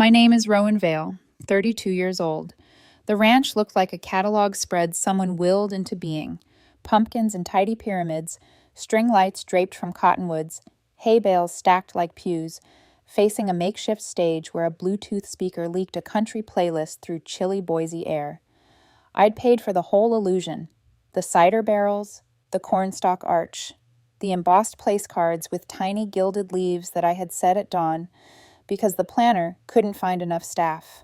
My name is Rowan Vale, 32 years old. The ranch looked like a catalog spread someone willed into being. Pumpkins and tidy pyramids, string lights draped from cottonwoods, hay bales stacked like pews, facing a makeshift stage where a Bluetooth speaker leaked a country playlist through chilly Boise air. I'd paid for the whole illusion: the cider barrels, the cornstalk arch, the embossed place cards with tiny gilded leaves that I had set at dawn because the planner couldn't find enough staff.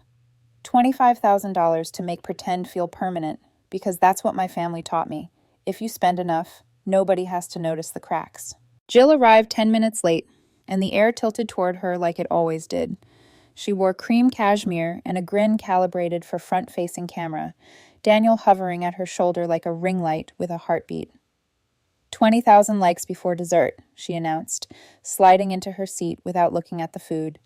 $25,000 to make pretend feel permanent, because that's what my family taught me. If you spend enough, nobody has to notice the cracks. Jill arrived 10 minutes late, and the air tilted toward her like it always did. She wore cream cashmere and a grin calibrated for front-facing camera, Daniel hovering at her shoulder like a ring light with a heartbeat. 20,000 likes before dessert, she announced, sliding into her seat without looking at the food.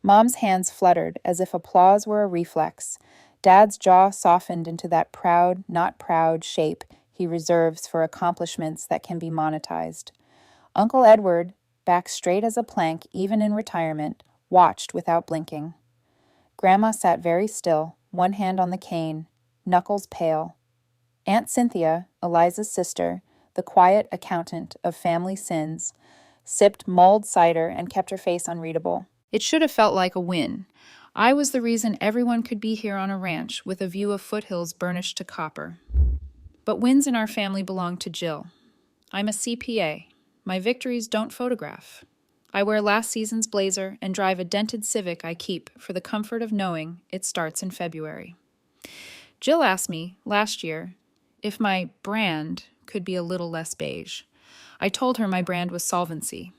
Mom's hands fluttered as if applause were a reflex. Dad's jaw softened into that proud, not proud shape he reserves for accomplishments that can be monetized. Uncle Edward, back straight as a plank even in retirement, watched without blinking. Grandma sat very still, one hand on the cane, knuckles pale. Aunt Cynthia, Eliza's sister, the quiet accountant of family sins, sipped mulled cider and kept her face unreadable. It should have felt like a win. I was the reason everyone could be here on a ranch with a view of foothills burnished to copper. But wins in our family belong to Jill. I'm a CPA. My victories don't photograph. I wear last season's blazer and drive a dented Civic I keep for the comfort of knowing it starts in February. Jill asked me, last year, if my brand could be a little less beige. I told her my brand was solvency.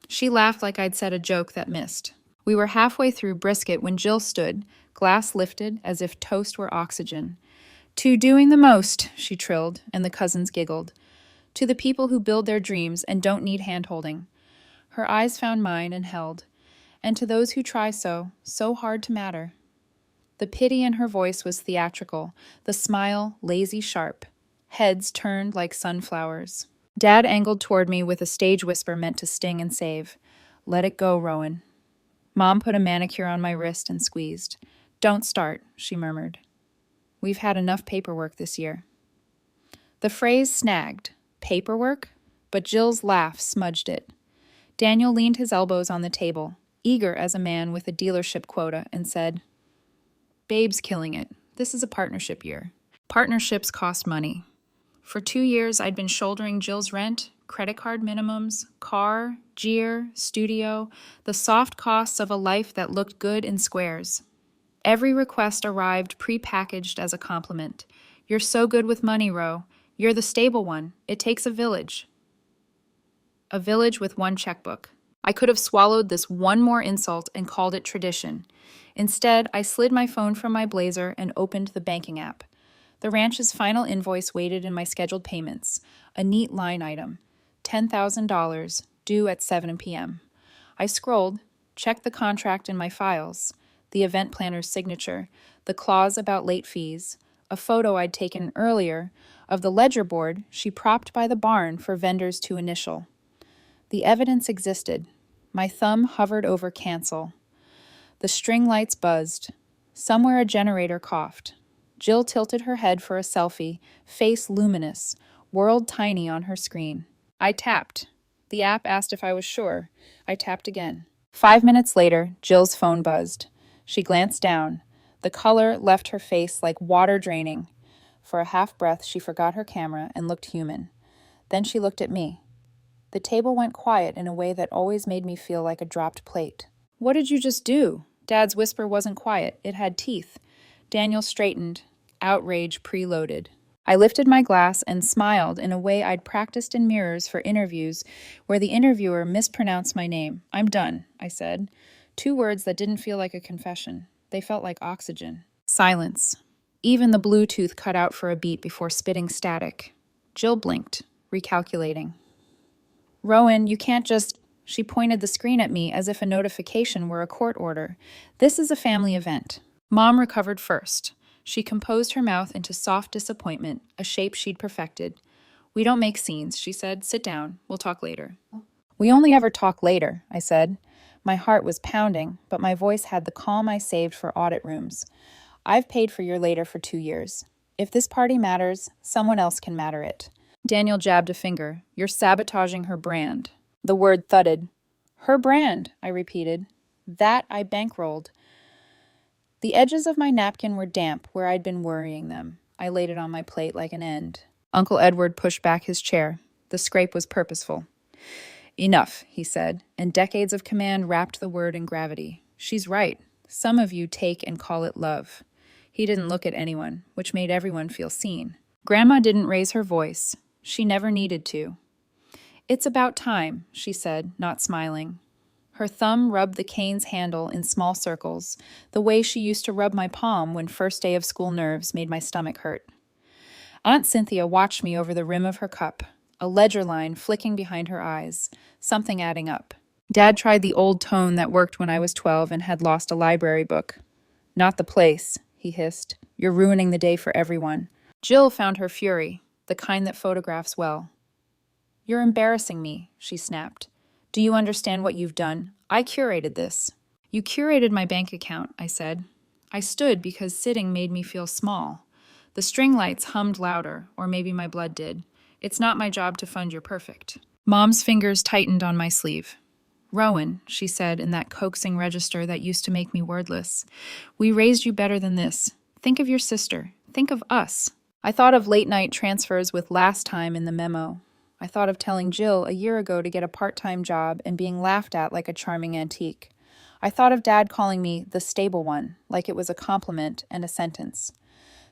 She laughed like I'd said a joke that missed. We were halfway through brisket when Jill stood, glass lifted as if toast were oxygen. "To doing the most," she trilled, and the cousins giggled. "To the people who build their dreams and don't need hand-holding." Her eyes found mine and held. "And to those who try so hard to matter." The pity in her voice was theatrical, the smile lazy sharp, heads turned like sunflowers. Dad angled toward me with a stage whisper meant to sting and save. "Let it go, Rowan." Mom put a manicure on my wrist and squeezed. "Don't start," she murmured. "We've had enough paperwork this year." The phrase snagged. Paperwork? But Jill's laugh smudged it. Daniel leaned his elbows on the table, eager as a man with a dealership quota, and said, "Babe's killing it. This is a partnership year. Partnerships cost money. For 2 years, I'd been shouldering Jill's rent, credit card minimums, car, gear, studio, the soft costs of a life that looked good in squares. Every request arrived pre-packaged as a compliment. "You're so good with money, Ro. You're the stable one. It takes a village." A village with one checkbook. I could have swallowed this one more insult and called it tradition. Instead, I slid my phone from my blazer and opened the banking app. The ranch's final invoice waited in my scheduled payments, a neat line item, $10,000, due at 7 p.m. I scrolled, checked the contract in my files, the event planner's signature, the clause about late fees, a photo I'd taken earlier of the ledger board she propped by the barn for vendors to initial. The evidence existed. My thumb hovered over cancel. The string lights buzzed. Somewhere a generator coughed. Jill tilted her head for a selfie, face luminous, world tiny on her screen. I tapped. The app asked if I was sure. I tapped again. 5 minutes later, Jill's phone buzzed. She glanced down. The color left her face like water draining. For a half breath, she forgot her camera and looked human. Then she looked at me. The table went quiet in a way that always made me feel like a dropped plate. "What did you just do?" Dad's whisper wasn't quiet. It had teeth. Daniel straightened, outrage preloaded. I lifted my glass and smiled in a way I'd practiced in mirrors for interviews where the interviewer mispronounced my name. "I'm done," I said. 2 words that didn't feel like a confession. They felt like oxygen. Silence. Even the Bluetooth cut out for a beat before spitting static. Jill blinked, recalculating. "Rowan, you can't just..." She pointed the screen at me as if a notification were a court order. "This is a family event." Mom recovered first. She composed her mouth into soft disappointment, a shape she'd perfected. "We don't make scenes," she said. "Sit down. We'll talk later." "We only ever talk later," I said. My heart was pounding, but my voice had the calm I saved for audit rooms. I've paid for your later for 2 years. If this party matters, someone else can matter it. Daniel jabbed a finger. You're sabotaging her brand. The word thudded. Her brand, I repeated. That I bankrolled. The edges of my napkin were damp where I'd been worrying them. I laid it on my plate like an end. Uncle Edward pushed back his chair. The scrape was purposeful. Enough, he said, and decades of command wrapped the word in gravity. She's right. Some of you take and call it love. He didn't look at anyone, which made everyone feel seen. Grandma didn't raise her voice. She never needed to. It's about time, she said, not smiling. Her thumb rubbed the cane's handle in small circles, the way she used to rub my palm when first day of school nerves made my stomach hurt. Aunt Cynthia watched me over the rim of her cup, a ledger line flicking behind her eyes, something adding up. Dad tried the old tone that worked when I was 12 and had lost a library book. Not the place, he hissed. You're ruining the day for everyone. Jill found her fury, the kind that photographs well. You're embarrassing me, she snapped. Do you understand what you've done? I curated this. You curated my bank account, I said. I stood because sitting made me feel small. The string lights hummed louder, or maybe my blood did. It's not my job to fund your perfect. Mom's fingers tightened on my sleeve. Rowan, she said in that coaxing register that used to make me wordless, we raised you better than this. Think of your sister. Think of us. I thought of late-night transfers with last time in the memo. I thought of telling Jill a year ago to get a part-time job and being laughed at like a charming antique. I thought of Dad calling me the stable one, like it was a compliment and a sentence.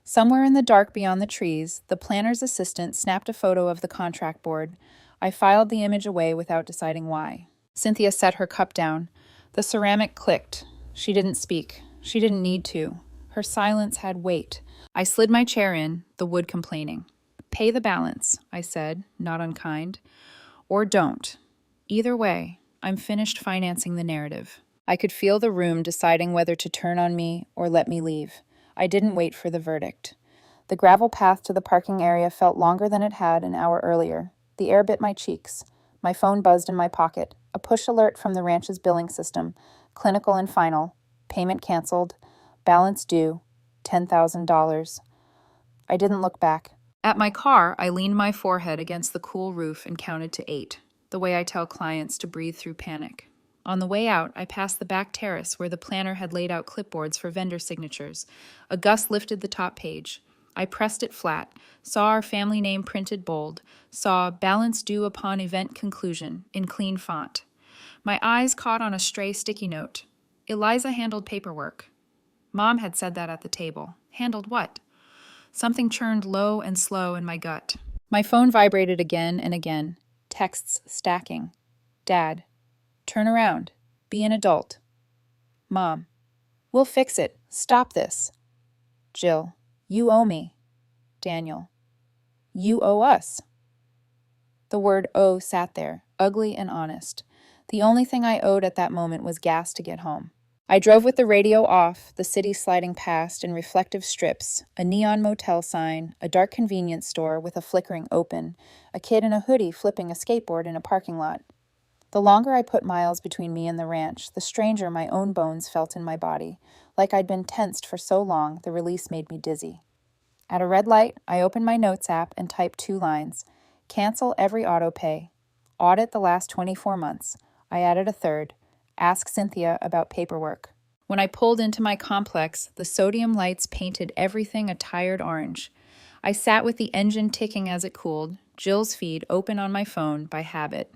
Somewhere in the dark beyond the trees, the planner's assistant snapped a photo of the contract board. I filed the image away without deciding why. Cynthia set her cup down. The ceramic clicked. She didn't speak. She didn't need to. Her silence had weight. I slid my chair in, the wood complaining. Pay the balance, I said, not unkind. Or don't. Either way, I'm finished financing the narrative. I could feel the room deciding whether to turn on me or let me leave. I didn't wait for the verdict. The gravel path to the parking area felt longer than it had an hour earlier. The air bit my cheeks. My phone buzzed in my pocket. A push alert from the ranch's billing system. Clinical and final. Payment canceled. Balance due. $10,000. I didn't look back. At my car, I leaned my forehead against the cool roof and counted to 8, the way I tell clients to breathe through panic. On the way out, I passed the back terrace where the planner had laid out clipboards for vendor signatures. A gust lifted the top page. I pressed it flat, saw our family name printed bold, saw balance due upon event conclusion in clean font. My eyes caught on a stray sticky note. Eliza handled paperwork. Mom had said that at the table. Handled what? Something churned low and slow in my gut. My phone vibrated again and again. Texts stacking. Dad. Turn around. Be an adult. Mom. We'll fix it. Stop this. Jill. You owe me. Daniel. You owe us. The word owe sat there, ugly and honest. The only thing I owed at that moment was gas to get home. I drove with the radio off, the city sliding past in reflective strips, a neon motel sign, a dark convenience store with a flickering open, a kid in a hoodie flipping a skateboard in a parking lot. The longer I put miles between me and the ranch, the stranger my own bones felt in my body. Like I'd been tensed for so long, the release made me dizzy. At a red light, I opened my notes app and typed 2 lines. Cancel every auto pay. Audit the last 24 months. I added a third. Ask Cynthia about paperwork. When I pulled into my complex, the sodium lights painted everything a tired orange. I sat with the engine ticking as it cooled, Jill's feed open on my phone by habit.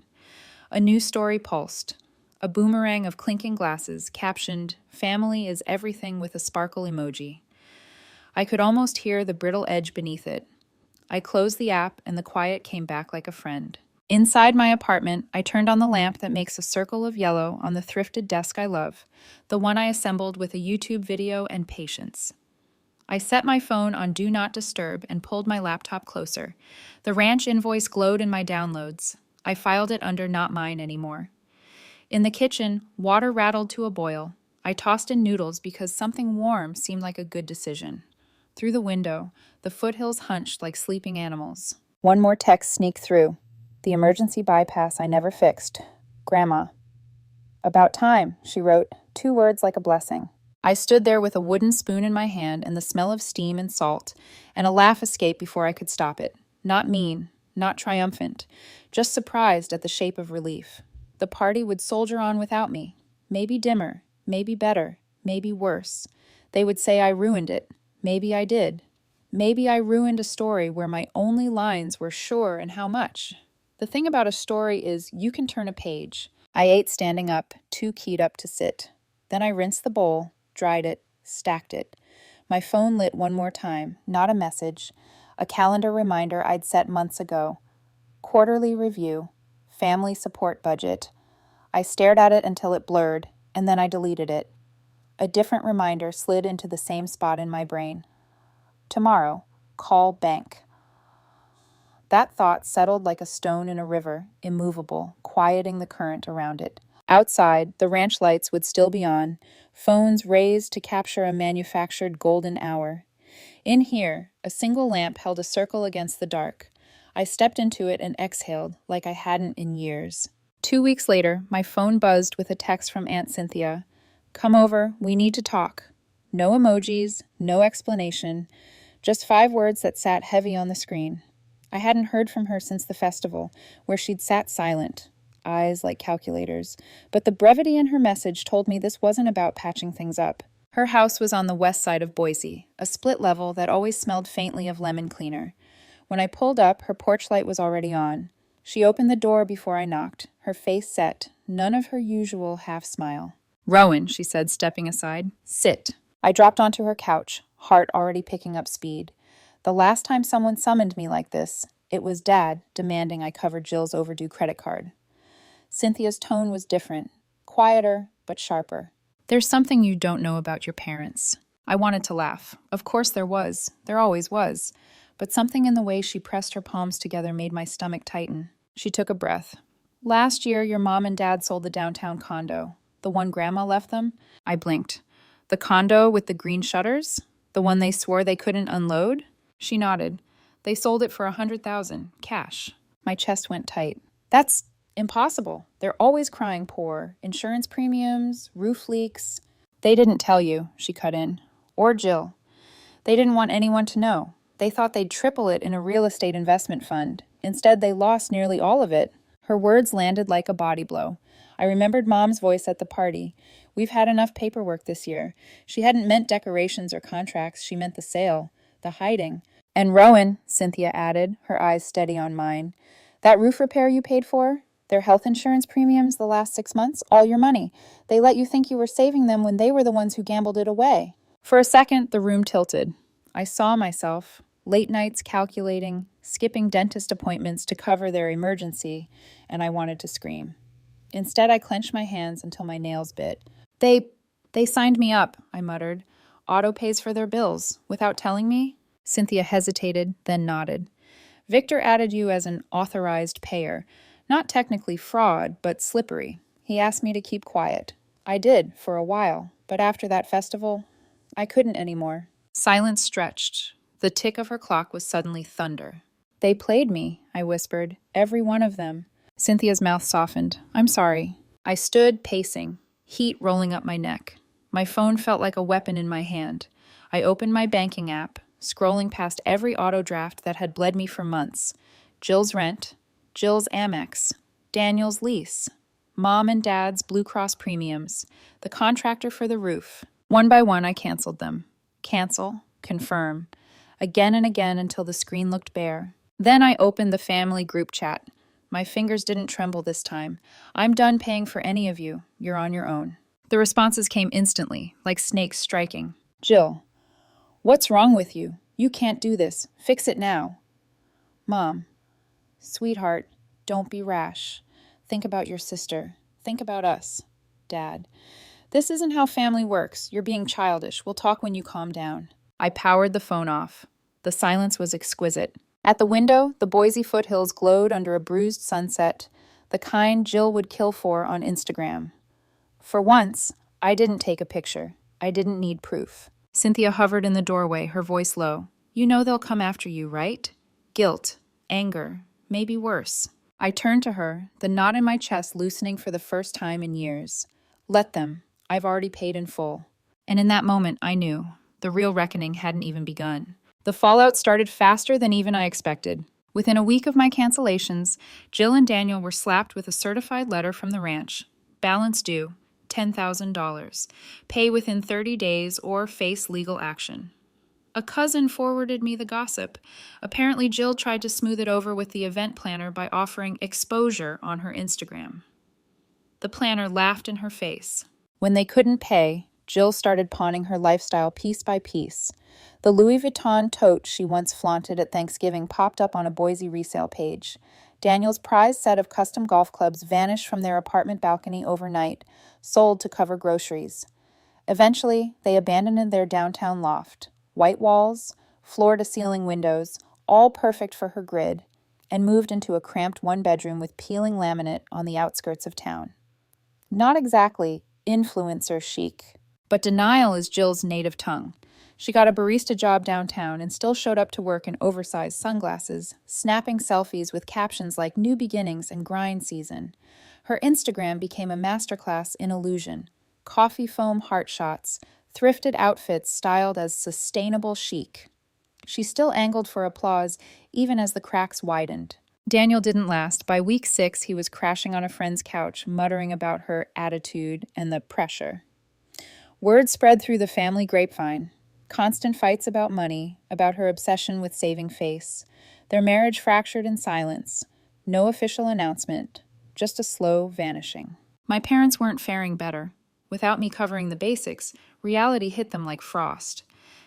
A new story pulsed. A boomerang of clinking glasses, captioned, Family is everything with a sparkle emoji. I could almost hear the brittle edge beneath it. I closed the app and the quiet came back like a friend. Inside my apartment, I turned on the lamp that makes a circle of yellow on the thrifted desk I love, the one I assembled with a YouTube video and patience. I set my phone on Do Not Disturb and pulled my laptop closer. The ranch invoice glowed in my downloads. I filed it under Not Mine anymore. In the kitchen, water rattled to a boil. I tossed in noodles because something warm seemed like a good decision. Through the window, the foothills hunched like sleeping animals. One more text sneaked through. The emergency bypass I never fixed. Grandma. About time, she wrote, 2 words like a blessing. I stood there with a wooden spoon in my hand and the smell of steam and salt, and a laugh escaped before I could stop it. Not mean, not triumphant, just surprised at the shape of relief. The party would soldier on without me. Maybe dimmer, maybe better, maybe worse. They would say I ruined it. Maybe I did. Maybe I ruined a story where my only lines were sure and how much. The thing about a story is you can turn a page. I ate standing up, too keyed up to sit. Then I rinsed the bowl, dried it, stacked it. My phone lit one more time, not a message, a calendar reminder I'd set months ago. Quarterly review, family support budget. I stared at it until it blurred, and then I deleted it. A different reminder slid into the same spot in my brain. Tomorrow, call bank. That thought settled like a stone in a river, immovable, quieting the current around it. Outside, the ranch lights would still be on, phones raised to capture a manufactured golden hour. In here, a single lamp held a circle against the dark. I stepped into it and exhaled like I hadn't in years. 2 weeks later, my phone buzzed with a text from Aunt Cynthia. Come over, we need to talk. No emojis, no explanation, just 5 words that sat heavy on the screen. I hadn't heard from her since the festival, where she'd sat silent, eyes like calculators, but the brevity in her message told me this wasn't about patching things up. Her house was on the west side of Boise, a split level that always smelled faintly of lemon cleaner. When I pulled up, her porch light was already on. She opened the door before I knocked, her face set, none of her usual half-smile. Rowan, she said, stepping aside. Sit. I dropped onto her couch, heart already picking up speed. The last time someone summoned me like this, it was Dad demanding I cover Jill's overdue credit card. Cynthia's tone was different, quieter but sharper. There's something you don't know about your parents. I wanted to laugh. Of course there was. There always was. But something in the way she pressed her palms together made my stomach tighten. She took a breath. Last year, your mom and dad sold the downtown condo. The one Grandma left them? I blinked. The condo with the green shutters? The one they swore they couldn't unload? She nodded. They sold it for $100,000, cash. My chest went tight. That's impossible. They're always crying poor. Insurance premiums, roof leaks. They didn't tell you, she cut in. Or Jill. They didn't want anyone to know. They thought they'd triple it in a real estate investment fund. Instead, they lost nearly all of it. Her words landed like a body blow. I remembered Mom's voice at the party. We've had enough paperwork this year. She hadn't meant decorations or contracts. She meant the sale, the hiding. And Rowan, Cynthia added, her eyes steady on mine. That roof repair you paid for? Their health insurance premiums the last 6 months? All your money. They let you think you were saving them when they were the ones who gambled it away. For a second, the room tilted. I saw myself, late nights calculating, skipping dentist appointments to cover their emergency, and I wanted to scream. Instead, I clenched my hands until my nails bit. They signed me up, I muttered. Auto pays for their bills, without telling me? Cynthia hesitated, then nodded. Victor added you as an authorized payer. Not technically fraud, but slippery. He asked me to keep quiet. I did, for a while, but after that festival, I couldn't anymore. Silence stretched. The tick of her clock was suddenly thunder. They played me, I whispered. Every one of them. Cynthia's mouth softened. I'm sorry. I stood, pacing, heat rolling up my neck. My phone felt like a weapon in my hand. I opened my banking app, scrolling past every auto draft that had bled me for months. Jill's rent, Jill's Amex, Daniel's lease, Mom and Dad's Blue Cross premiums, the contractor for the roof. One by one, I canceled them. Cancel, confirm. Again and again until the screen looked bare. Then I opened the family group chat. My fingers didn't tremble this time. I'm done paying for any of you. You're on your own. The responses came instantly, like snakes striking. Jill, what's wrong with you? You can't do this. Fix it now. Mom, sweetheart, don't be rash. Think about your sister. Think about us. Dad, this isn't how family works. You're being childish. We'll talk when you calm down. I powered the phone off. The silence was exquisite. At the window, the Boise foothills glowed under a bruised sunset, the kind Jill would kill for on Instagram. For once, I didn't take a picture. I didn't need proof. Cynthia hovered in the doorway, her voice low. You know they'll come after you, right? Guilt, anger, maybe worse. I turned to her, the knot in my chest loosening for the first time in years. Let them. I've already paid in full. And in that moment, I knew. The real reckoning hadn't even begun. The fallout started faster than even I expected. Within a week of my cancellations, Jill and Daniel were slapped with a certified letter from the ranch. Balance due, $10,000. Pay within 30 days or face legal action. A cousin forwarded me the gossip. Apparently, Jill tried to smooth it over with the event planner by offering exposure on her Instagram. The planner laughed in her face. When they couldn't pay, Jill started pawning her lifestyle piece by piece. The Louis Vuitton tote she once flaunted at Thanksgiving popped up on a Boise resale page. Daniel's prized set of custom golf clubs vanished from their apartment balcony overnight, sold to cover groceries. Eventually, they abandoned their downtown loft. White walls, floor-to-ceiling windows, all perfect for her grid, and moved into a cramped one-bedroom with peeling laminate on the outskirts of town. Not exactly influencer chic, but denial is Jill's native tongue. She got a barista job downtown and still showed up to work in oversized sunglasses, snapping selfies with captions like "New Beginnings" and "Grind Season." Her Instagram became a masterclass in illusion. Coffee foam heart shots, thrifted outfits styled as sustainable chic. She still angled for applause, even as the cracks widened. Daniel didn't last. By week 6, he was crashing on a friend's couch, muttering about her attitude and the pressure. Word spread through the family grapevine. Constant fights about money, about her obsession with saving face. Their marriage fractured in silence. No official announcement, just a slow vanishing. My parents weren't faring better. Without me covering the basics, reality hit them like frost.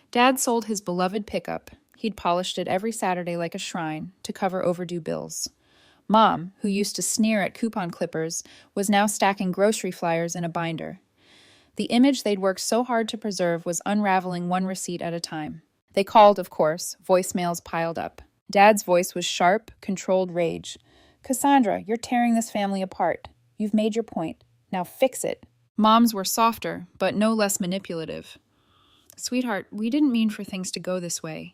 Dad sold his beloved pickup. He'd polished it every Saturday like a shrine to cover overdue bills. Mom, who used to sneer at coupon clippers, was now stacking grocery flyers in a binder. The image they'd worked so hard to preserve was unraveling one receipt at a time. They called, of course. Voicemails piled up. Dad's voice was sharp, controlled rage. "Cassandra, you're tearing this family apart. You've made your point. Now fix it." Moms were softer, but no less manipulative. "Sweetheart, we didn't mean for things to go this way.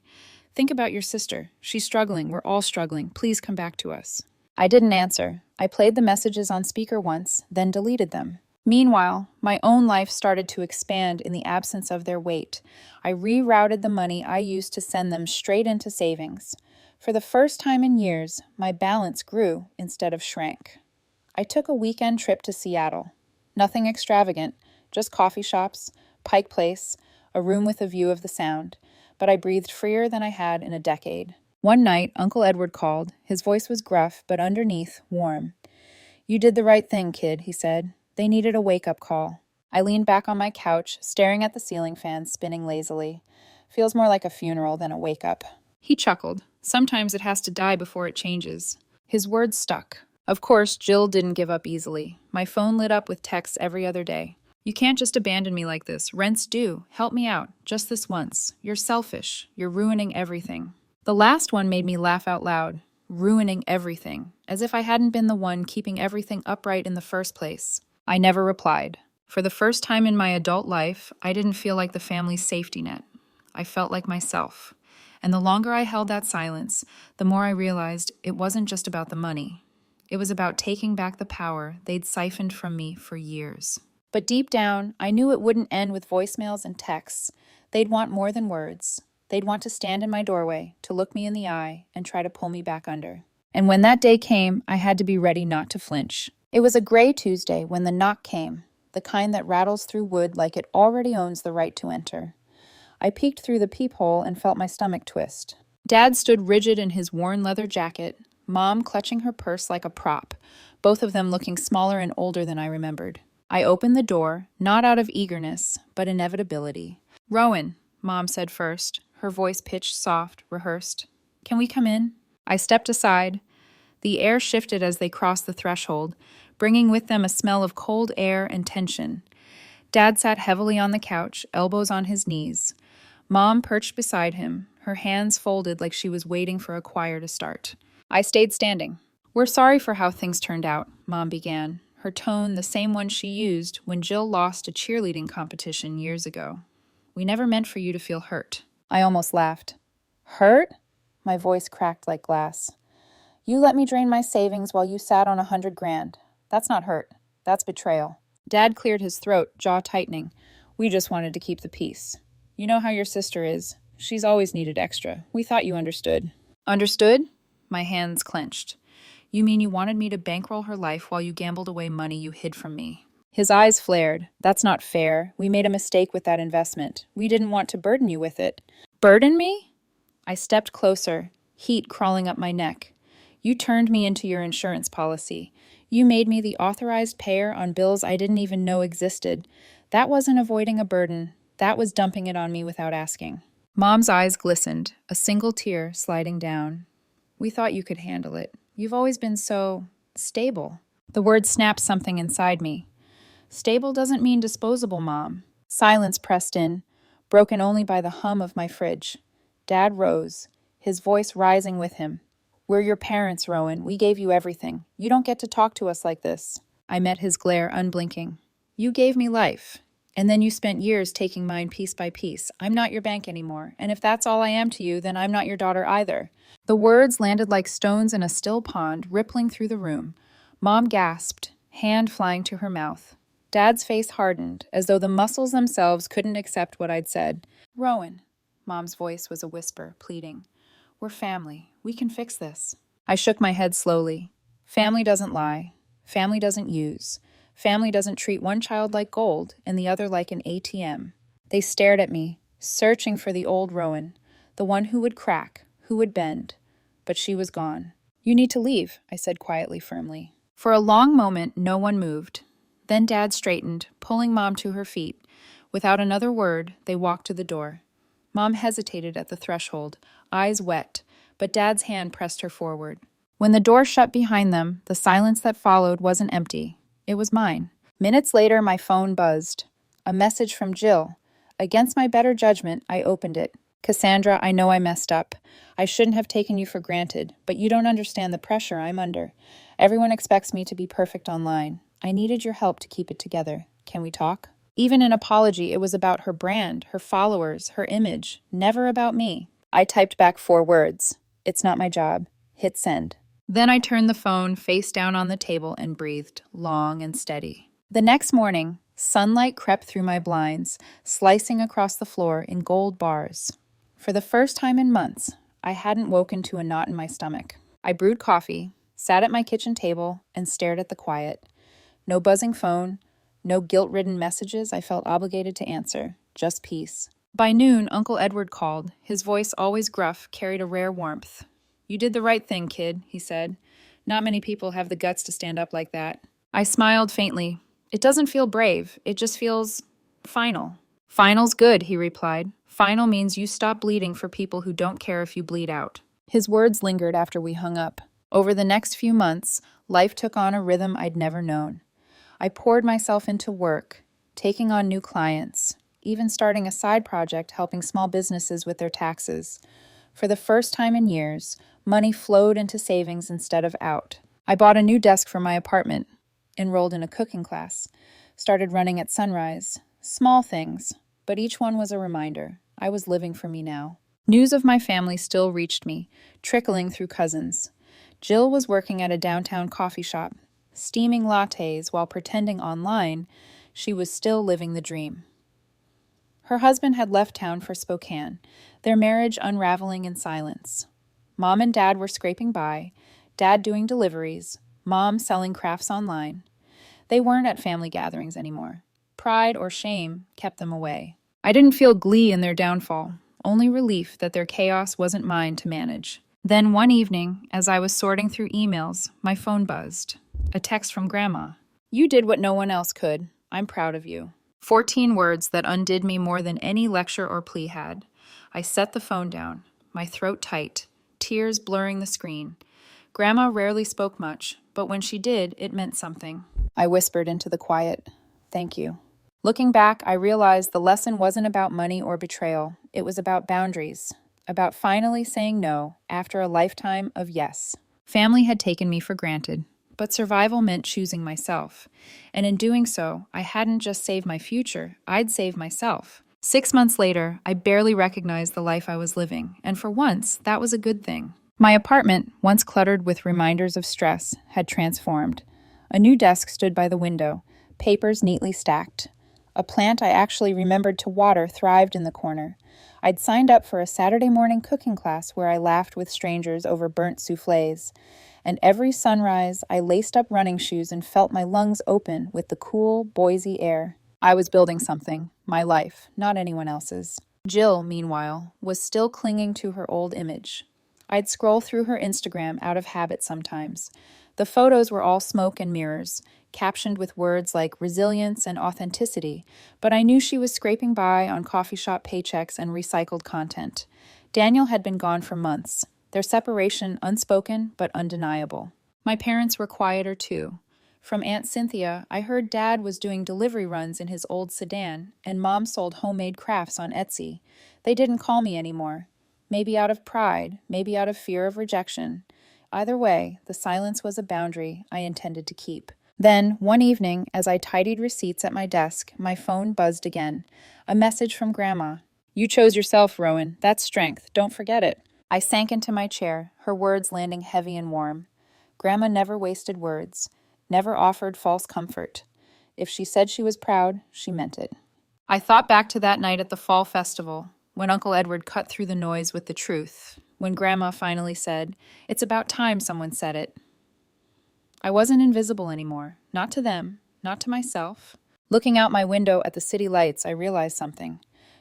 Think about your sister. She's struggling. We're all struggling. Please come back to us." I didn't answer. I played the messages on speaker once, then deleted them. Meanwhile, my own life started to expand in the absence of their weight. I rerouted the money I used to send them straight into savings. For the first time in years, my balance grew instead of shrank. I took a weekend trip to Seattle. Nothing extravagant, just coffee shops, Pike Place, a room with a view of the Sound, but I breathed freer than I had in a decade. One night, Uncle Edward called. His voice was gruff, but underneath, warm. "You did the right thing, kid," he said. "They needed a wake-up call." I leaned back on my couch, staring at the ceiling fan spinning lazily. Feels more like a funeral than a wake-up. He chuckled. Sometimes it has to die before it changes. His words stuck. Of course, Jill didn't give up easily. My phone lit up with texts every other day. "You can't just abandon me like this. Rent's due. Help me out. Just this once. You're selfish. You're ruining everything." The last one made me laugh out loud. Ruining everything. As if I hadn't been the one keeping everything upright in the first place. I never replied. For the first time in my adult life, I didn't feel like the family's safety net. I felt like myself. And the longer I held that silence, the more I realized it wasn't just about the money. It was about taking back the power they'd siphoned from me for years. But deep down, I knew it wouldn't end with voicemails and texts. They'd want more than words. They'd want to stand in my doorway, to look me in the eye, and try to pull me back under. And when that day came, I had to be ready not to flinch. It was a gray Tuesday when the knock came, the kind that rattles through wood like it already owns the right to enter. I peeked through the peephole and felt my stomach twist. Dad stood rigid in his worn leather jacket, Mom clutching her purse like a prop, both of them looking smaller and older than I remembered. I opened the door, not out of eagerness, but inevitability. "Rowan," Mom said first, her voice pitched soft, rehearsed. "Can we come in?" I stepped aside. The air shifted as they crossed the threshold, bringing with them a smell of cold air and tension. Dad sat heavily on the couch, elbows on his knees. Mom perched beside him, her hands folded like she was waiting for a choir to start. I stayed standing. "We're sorry for how things turned out," Mom began, her tone the same one she used when Jill lost a cheerleading competition years ago. "We never meant for you to feel hurt." I almost laughed. "Hurt?" My voice cracked like glass. You let me drain my savings while you sat on 100 grand. That's not hurt. That's betrayal. Dad cleared his throat, jaw tightening. We just wanted to keep the peace. You know how your sister is. She's always needed extra. We thought you understood. Understood? My hands clenched. You mean you wanted me to bankroll her life while you gambled away money you hid from me? His eyes flared. That's not fair. We made a mistake with that investment. We didn't want to burden you with it. Burden me? I stepped closer, heat crawling up my neck. You turned me into your insurance policy. You made me the authorized payer on bills I didn't even know existed. That wasn't avoiding a burden. That was dumping it on me without asking. Mom's eyes glistened, a single tear sliding down. We thought you could handle it. You've always been so stable. The word snapped something inside me. Stable doesn't mean disposable, Mom. Silence pressed in, broken only by the hum of my fridge. Dad rose, his voice rising with him. We're your parents, Rowan. We gave you everything. You don't get to talk to us like this. I met his glare, unblinking. You gave me life, and then you spent years taking mine piece by piece. I'm not your bank anymore, and if that's all I am to you, then I'm not your daughter either. The words landed like stones in a still pond, rippling through the room. Mom gasped, hand flying to her mouth. Dad's face hardened, as though the muscles themselves couldn't accept what I'd said. Rowan. Mom's voice was a whisper, pleading. We're family. We can fix this. I shook my head slowly. Family doesn't lie. Family doesn't use. Family doesn't treat one child like gold and the other like an ATM. They stared at me, searching for the old Rowan, the one who would crack, who would bend. But she was gone. You need to leave, I said quietly, firmly. For a long moment, no one moved. Then Dad straightened, pulling Mom to her feet. Without another word, they walked to the door. Mom hesitated at the threshold, eyes wet, but Dad's hand pressed her forward. When the door shut behind them, the silence that followed wasn't empty. It was mine. Minutes later, my phone buzzed. A message from Jill. Against my better judgment, I opened it. Cassandra, I know I messed up. I shouldn't have taken you for granted, but you don't understand the pressure I'm under. Everyone expects me to be perfect online. I needed your help to keep it together. Can we talk? Even an apology, it was about her brand, her followers, her image, never about me. I typed back 4 words. It's not my job. Hit send. Then I turned the phone face down on the table and breathed, long and steady. The next morning, sunlight crept through my blinds, slicing across the floor in gold bars. For the first time in months, I hadn't woken to a knot in my stomach. I brewed coffee, sat at my kitchen table, and stared at the quiet. No buzzing phone, no guilt-ridden messages I felt obligated to answer, just peace. By noon, Uncle Edward called. His voice, always gruff, carried a rare warmth. You did the right thing, kid, he said. Not many people have the guts to stand up like that. I smiled faintly. It doesn't feel brave. It just feels final. Final's good, he replied. Final means you stop bleeding for people who don't care if you bleed out. His words lingered after we hung up. Over the next few months, life took on a rhythm I'd never known. I poured myself into work, taking on new clients, even starting a side project helping small businesses with their taxes. For the first time in years, money flowed into savings instead of out. I bought a new desk for my apartment, enrolled in a cooking class, started running at sunrise. Small things, but each one was a reminder. I was living for me now. News of my family still reached me, trickling through cousins. Jill was working at a downtown coffee shop, steaming lattes while pretending online she was still living the dream. Her husband had left town for Spokane, their marriage unraveling in silence. Mom and Dad were scraping by, Dad doing deliveries, Mom selling crafts online. They weren't at family gatherings anymore. Pride or shame kept them away. I didn't feel glee in their downfall, only relief that their chaos wasn't mine to manage. Then one evening, as I was sorting through emails, my phone buzzed. A text from Grandma. You did what no one else could. I'm proud of you. 14 words that undid me more than any lecture or plea had. I set the phone down, my throat tight, tears blurring the screen. Grandma rarely spoke much, but when she did, it meant something. I whispered into the quiet, "Thank you." Looking back, I realized the lesson wasn't about money or betrayal. It was about boundaries, about finally saying no after a lifetime of yes. Family had taken me for granted, but survival meant choosing myself. And in doing so, I hadn't just saved my future, I'd saved myself. 6 months later, I barely recognized the life I was living, and for once, that was a good thing. My apartment, once cluttered with reminders of stress, had transformed. A new desk stood by the window, papers neatly stacked. A plant I actually remembered to water thrived in the corner. I'd signed up for a Saturday morning cooking class where I laughed with strangers over burnt soufflés. And every sunrise, I laced up running shoes and felt my lungs open with the cool, Boise air. I was building something, my life, not anyone else's. Jill, meanwhile, was still clinging to her old image. I'd scroll through her Instagram out of habit sometimes. The photos were all smoke and mirrors, captioned with words like resilience and authenticity, but I knew she was scraping by on coffee shop paychecks and recycled content. Daniel had been gone for months, their separation unspoken but undeniable. My parents were quieter too. From Aunt Cynthia, I heard Dad was doing delivery runs in his old sedan, and Mom sold homemade crafts on Etsy. They didn't call me anymore. Maybe out of pride, maybe out of fear of rejection. Either way, the silence was a boundary I intended to keep. Then, one evening, as I tidied receipts at my desk, my phone buzzed again. A message from Grandma. "You chose yourself, Rowan. That's strength. Don't forget it." I sank into my chair, her words landing heavy and warm. Grandma never wasted words, never offered false comfort. If she said she was proud, she meant it. I thought back to that night at the fall festival, when Uncle Edward cut through the noise with the truth, when Grandma finally said, "It's about time someone said it." I wasn't invisible anymore, not to them, not to myself. Looking out my window at the city lights, I realized something.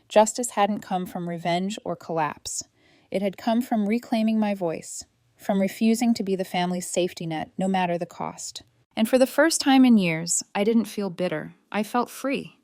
Justice hadn't come from revenge or collapse. It had come from reclaiming my voice, from refusing to be the family's safety net, no matter the cost. And for the first time in years, I didn't feel bitter. I felt free.